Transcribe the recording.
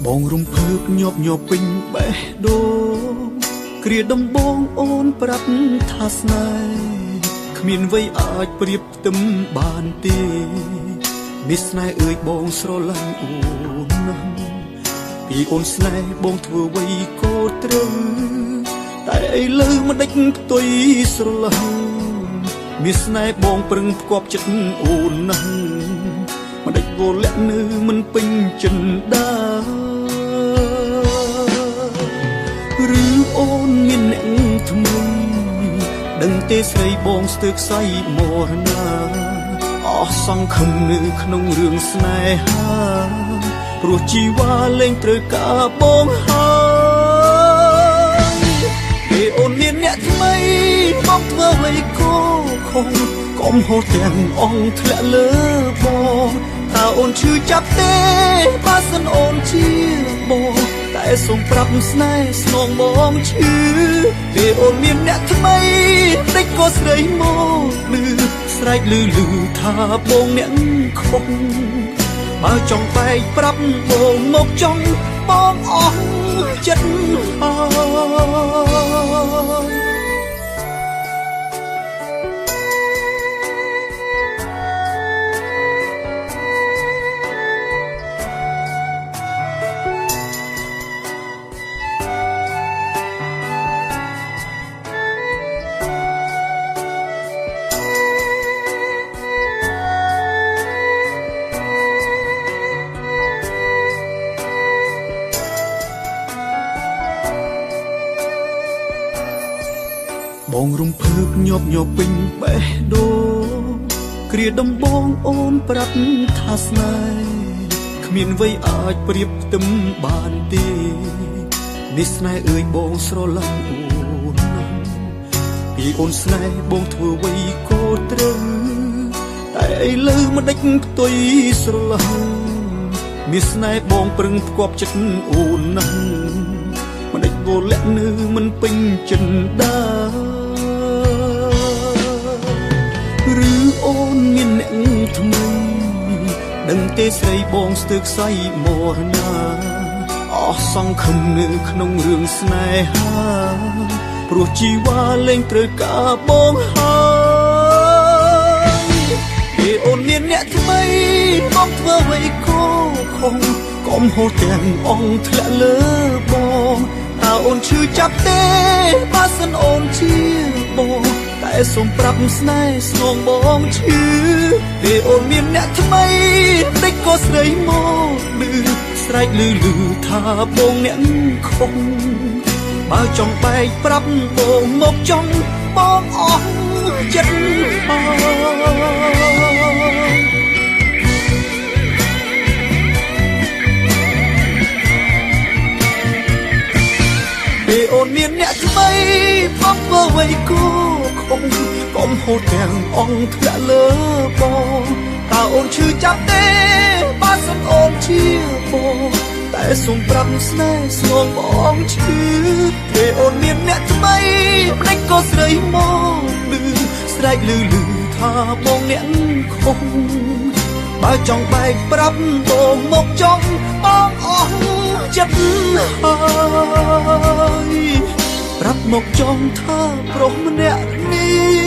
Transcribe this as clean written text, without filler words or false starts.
បងរំភើបញាប់ញ័រពេញបេះដូងគ្រាដំបងអូនប្រាប់ថាស្នេហ៍គ្មានអ្វីអាចប្រៀបផ្ទឹមបានទេមានស្នេហ៍អើយបងស្រឡាញ់អូនណាស់ពីអូនស្នេហ៍បងធ្វើអ្វីក៏ត្រូវតែឥឡូវមិនដេចផ្ទុយស្រឡាញ់មានស្នេហ៍បងប្រឹងផ្គប់ចិត្តអូនណាស់មិនដេចវល់លាក់នៅមិនពេញចិនដាឬអូនមានអ្នកថ្មីដឹងទេស្រីបងស្ទើរខ្សែមរណាអស់សង្ឃឹមនៅក្នុងរឿងស្នេហាព្រោះជីវ៉ាលែងត្រូវការបងហើយពេលអូនមានអ្នកថ្មីបងធ្វើអ្វីក៏ខុសកុំហូរទាំងអងធ្លាក់លើបងតើអូនឈឺចាប់ទេបើសិនអូនជាបងតែសូមប្រាប់ស្នេហ៍ស្នងបងឈឺពេលអូនមានអ្នកថ្មីតិចក៏ស្រីមកលឺស្រែកលឺថាបងអ្នកខុសបើចង់បែកប្រាប់បងមកចង់បងអស់ចិត្តហើយបងរំភើបញាប់ញ័រពេញបេះដូងគ្រាដំបងអូនប្រាប់ថាស្នេហ៍គ្មានអ្វីអាចប្រៀបផ្ទឹមបានទេនេះស្នេហ៍អើយបងស្រឡាញ់អូនណាស់ពីអូនស្នេហ៍បងធ្វើអ្វីក៏ត្រូវតែឥឡូវមិនដេចផ្ទុយស្រឡាញ់មានស្នេហ៍បងប្រឹងផ្គប់ចិត្តអូនណាស់មិនដេចវល់លាក់នៅមិនពេញចិនដាឬអូនមានអ្នកថ្មីដឹងទេស្រីបងស្ទើរខ្សែមរណាអស់សង្ឃឹមនៅក្នុងរឿងស្នេហាព្រោះជីវ៉ាលែងត្រូវការបងហើយពេលអូនមានអ្នកថ្មីបងធ្វើអ្វីក៏ខុសកុំហូរទាំងអងធ្លាក់លើបងតើអូនឈឺចាប់ទេបើសិនអូនជាបងតែសូមប្រាប់ស្នេហ៍ស្នងបងឈឺពេលអូនមានអ្នកថ្មីតិចក៏ស្រីមកលឺស្រែកលឺថាបងអ្នកខុសបើចង់បែកប្រាប់បងមកចង់បងអស់ចិត្តហើយពេលអូនមានអ្នកថ្មីបងធ្វើអ្វីក៏ខុសកុំហូរទាំងអងធ្លាក់លើបងតើអូនឈឺចាប់ទេបើសិនអូនជាបងតែសូមប្រាប់ស្នេហ៍ស្នងបងឈឺពេលអូនមានអ្នកថ្មីភ្លេចក៏ស្រីមកលឺស្រែកលឺថាបងអ្នកខុសបើចង់បែកប្រាប់បងមកចង់បងអស់ចិត្តហើយប្រាប់មកចង់ថាប្រុសម្នាក់នេះ